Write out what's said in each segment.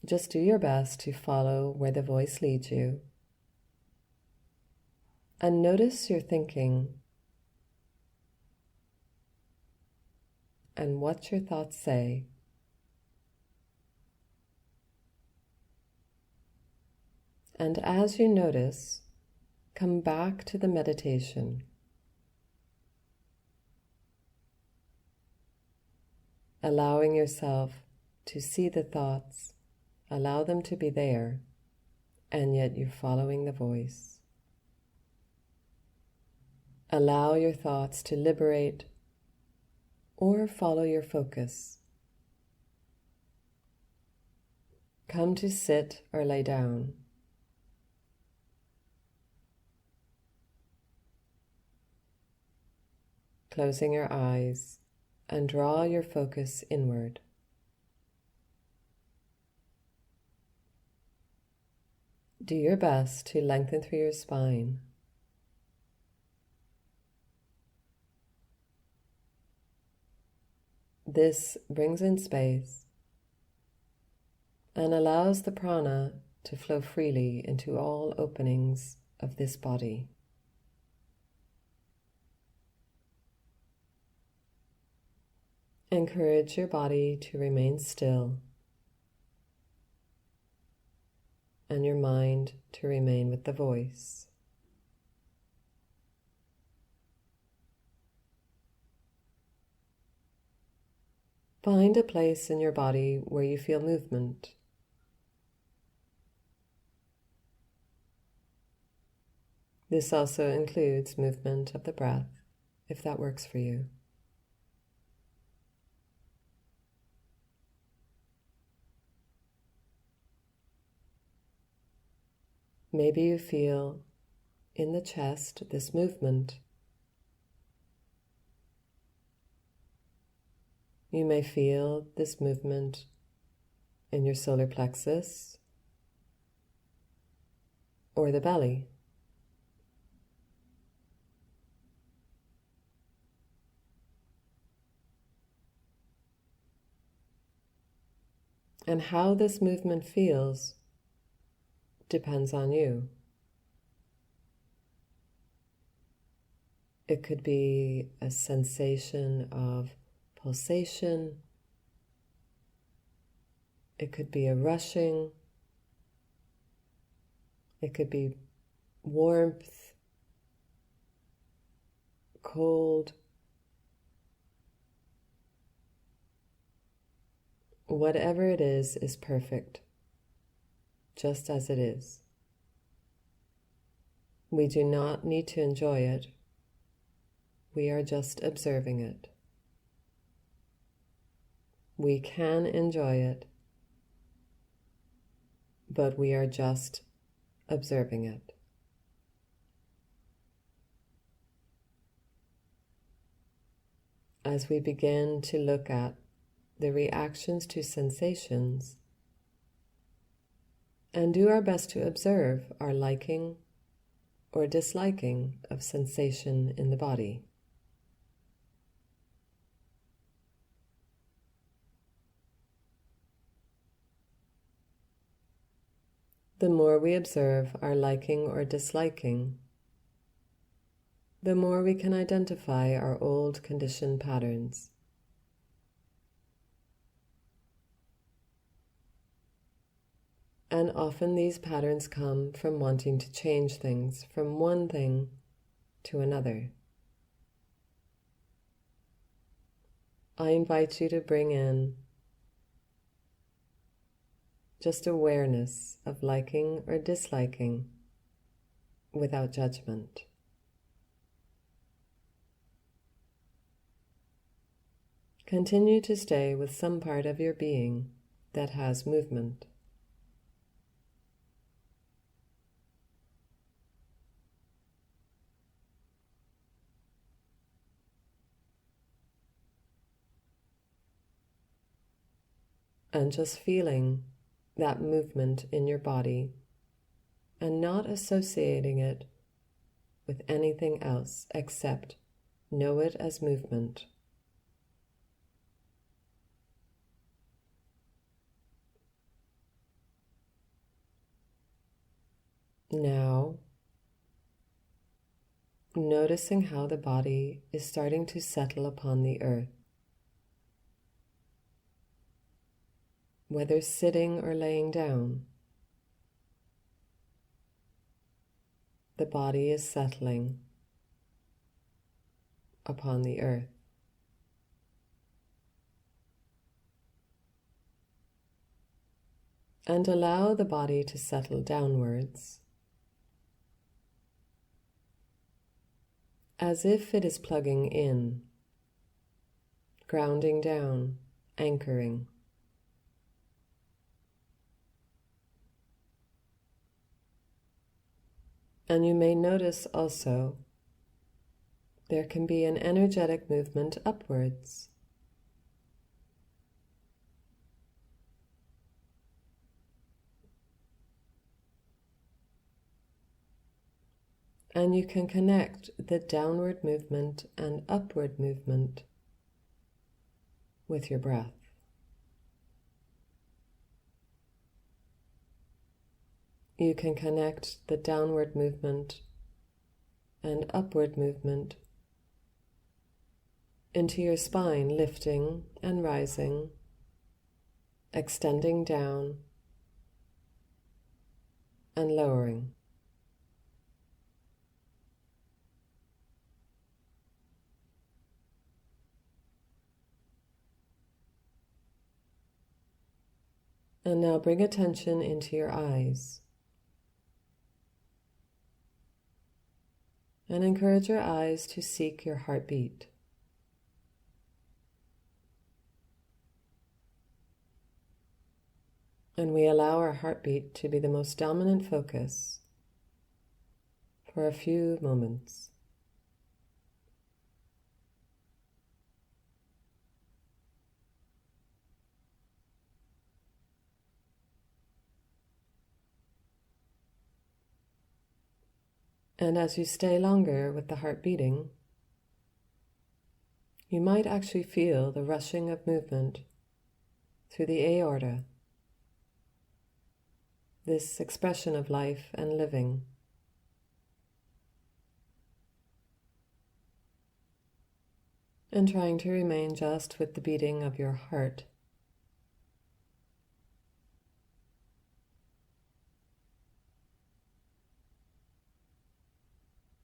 Just do your best to follow where the voice leads you, and notice your thinking and what your thoughts say. And as you notice, come back to the meditation. Allowing yourself to see the thoughts, allow them to be there, and yet you're following the voice. Allow your thoughts to liberate or follow your focus. Come to sit or lay down. Closing your eyes and draw your focus inward. Do your best to lengthen through your spine. This brings in space and allows the prana to flow freely into all openings of this body. Encourage your body to remain still and your mind to remain with the voice. Find a place in your body where you feel movement. This also includes movement of the breath, if that works for you. Maybe you feel in the chest this movement. You may feel this movement in your solar plexus or the belly. And how this movement feels depends on you. It could be a sensation of pulsation. It could be a rushing. It could be warmth, cold. Whatever it is perfect, just as it is. We do not need to enjoy it. We are just observing it. We can enjoy it, but we are just observing it. As we begin to look at the reactions to sensations, and do our best to observe our liking or disliking of sensation in the body. The more we observe our liking or disliking, the more we can identify our old conditioned patterns. And often these patterns come from wanting to change things from one thing to another. I invite you to bring in just awareness of liking or disliking without judgment. Continue to stay with some part of your being that has movement. And just feeling that movement in your body and not associating it with anything else except know it as movement. Now, noticing how the body is starting to settle upon the earth, whether sitting or laying down. The body is settling upon the earth. And allow the body to settle downwards, as if it is plugging in, grounding down, anchoring. And you may notice also there can be an energetic movement upwards. And you can connect the downward movement and upward movement with your breath. You can connect the downward movement and upward movement into your spine, lifting and rising, extending down and lowering. And now bring attention into your eyes. And encourage your eyes to seek your heartbeat. And we allow our heartbeat to be the most dominant focus for a few moments. And as you stay longer with the heart beating, you might actually feel the rushing of movement through the aorta, this expression of life and living. And trying to remain just with the beating of your heart.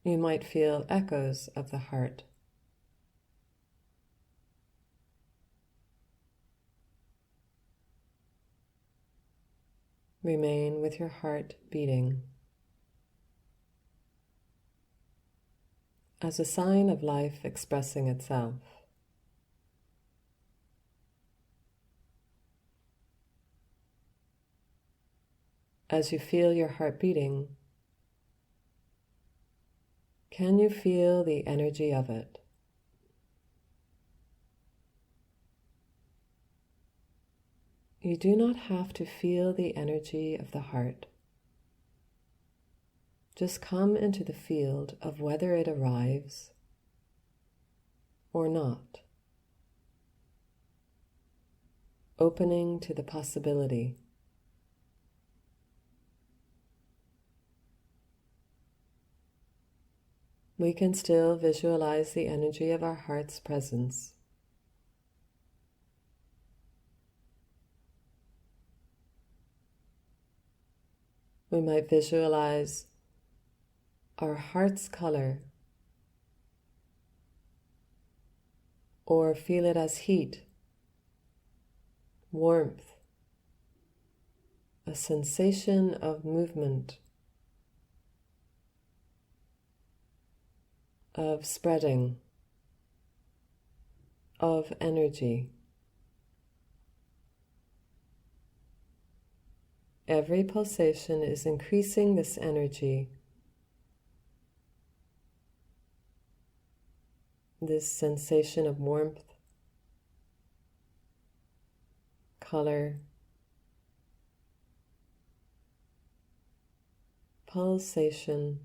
You might feel echoes of the heart. Remain with your heart beating as a sign of life expressing itself. As you feel your heart beating, can you feel the energy of it? You do not have to feel the energy of the heart. Just come into the field of whether it arrives or not, opening to the possibility. We can still visualize the energy of our heart's presence. We might visualize our heart's color, or feel it as heat, warmth, a sensation of movement, of spreading, of energy. Every pulsation is increasing this energy, this sensation of warmth, color, pulsation.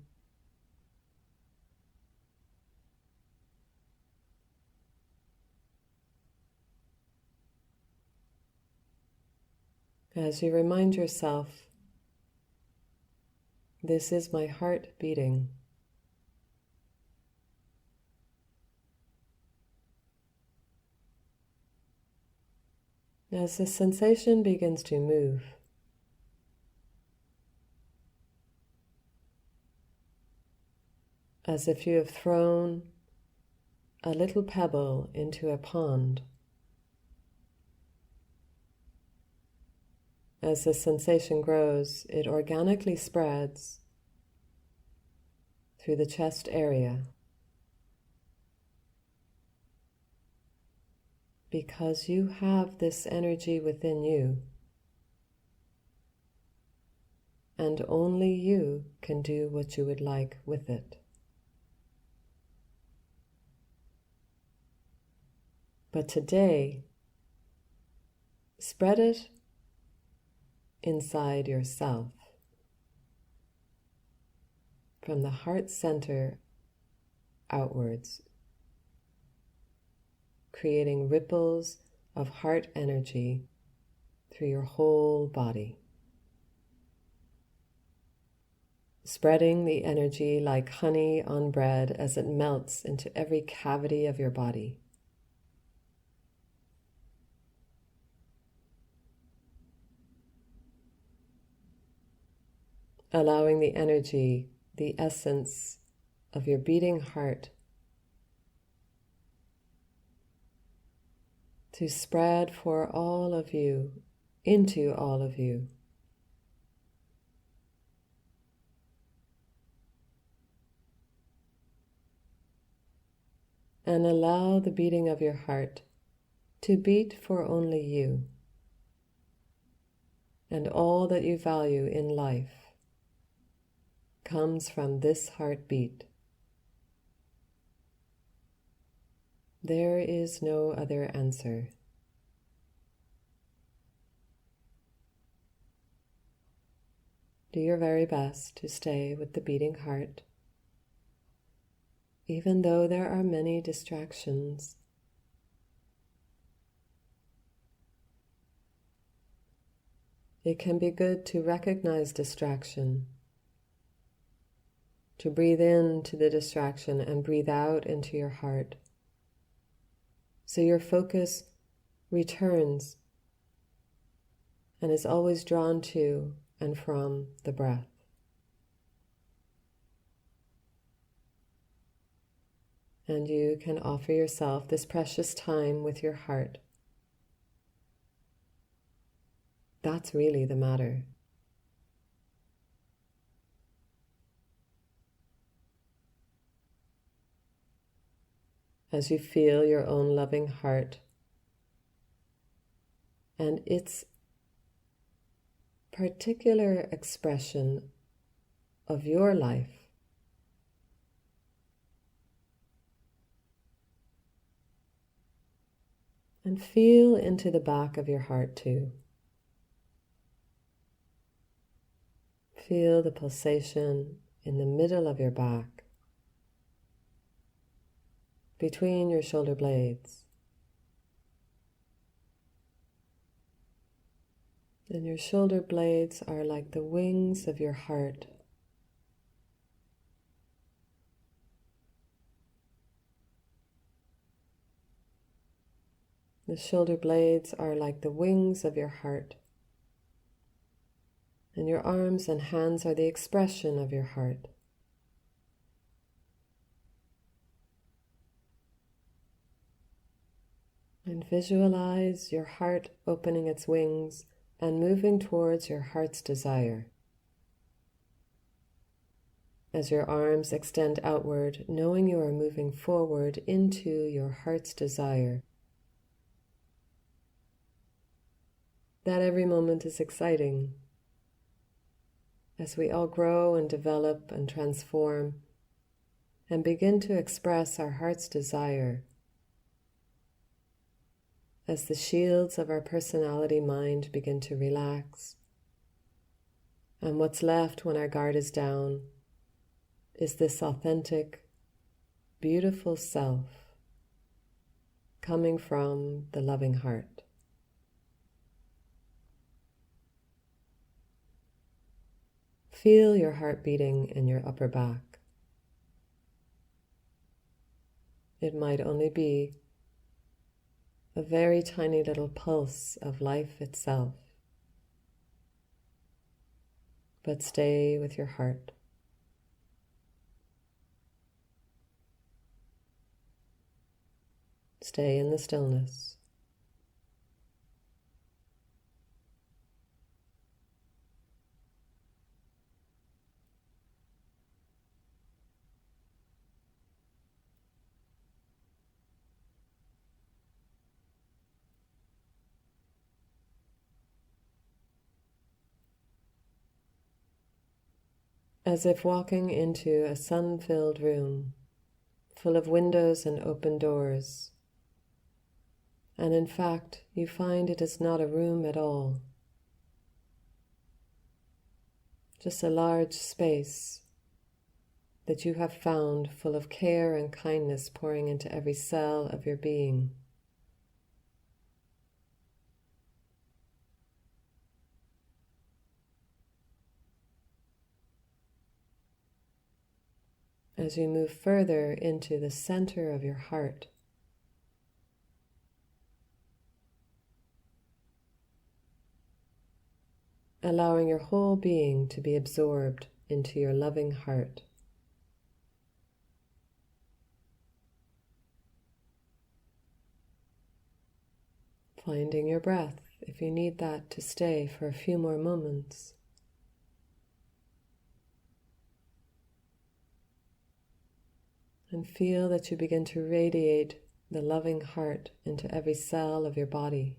As you remind yourself This is my heart beating. As the sensation begins to move, as if you have thrown a little pebble into a pond, as the sensation grows, it organically spreads through the chest area, because you have this energy within you, and only you can do what you would like with it. But today, spread it inside yourself, from the heart center outwards, creating ripples of heart energy through your whole body. Spreading the energy like honey on bread as it melts into every cavity of your body. Allowing the energy, the essence of your beating heart to spread for all of you, into all of you. And allow the beating of your heart to beat for only you and all that you value in life comes from this heartbeat. There is no other answer. Do your very best to stay with the beating heart, even though there are many distractions. It can be good to recognize distraction, to breathe into the distraction and breathe out into your heart, so your focus returns and is always drawn to and from the breath. And you can offer yourself this precious time with your heart. That's really the matter. As you feel your own loving heart and its particular expression of your life, and feel into the back of your heart too. Feel the pulsation in the middle of your back, between your shoulder blades. And your shoulder blades are like the wings of your heart. The shoulder blades are like the wings of your heart. And your arms and hands are the expression of your heart. And visualize your heart opening its wings and moving towards your heart's desire. As your arms extend outward, knowing you are moving forward into your heart's desire. That every moment is exciting. As we all grow and develop and transform and begin to express our heart's desire, as the shields of our personality mind begin to relax, and what's left when our guard is down is this authentic, beautiful self coming from the loving heart. Feel your heart beating in your upper back. It might only be a very tiny little pulse of life itself, but stay with your heart. Stay in the stillness. As if walking into a sun-filled room, full of windows and open doors. And in fact, you find it is not a room at all, just a large space that you have found full of care and kindness pouring into every cell of your being. As you move further into the center of your heart, allowing your whole being to be absorbed into your loving heart. Finding your breath if you need that to stay for a few more moments. And feel that you begin to radiate the loving heart into every cell of your body.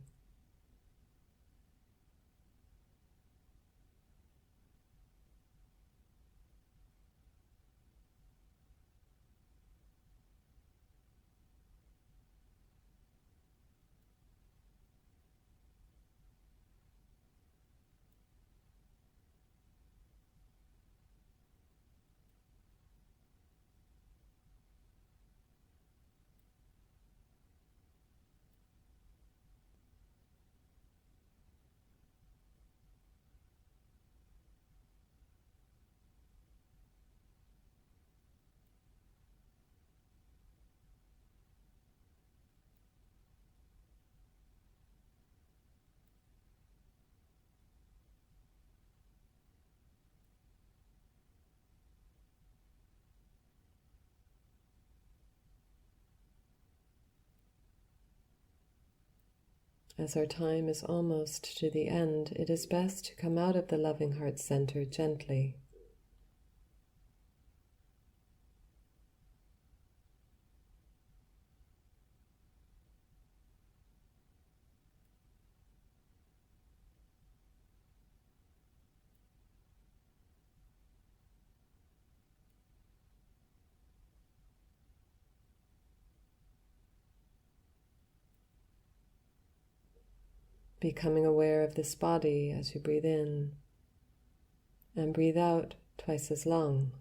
As our time is almost to the end, it is best to come out of the loving heart center gently. Becoming aware of this body as you breathe in and breathe out twice as long.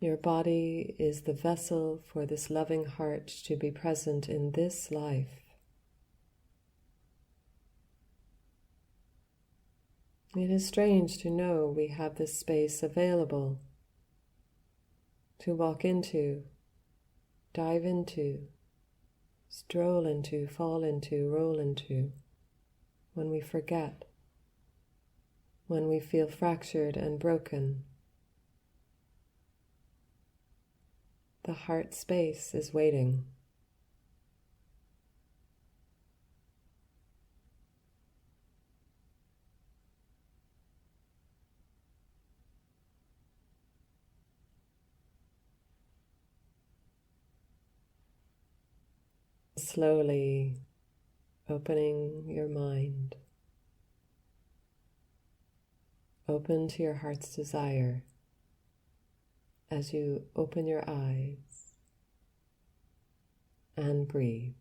Your body is the vessel for this loving heart to be present in this life. It is strange to know we have this space available to walk into, dive into, stroll into, fall into, roll into, when we forget, when we feel fractured and broken. The heart space is waiting. Slowly opening your mind, open to your heart's desire as you open your eyes and breathe.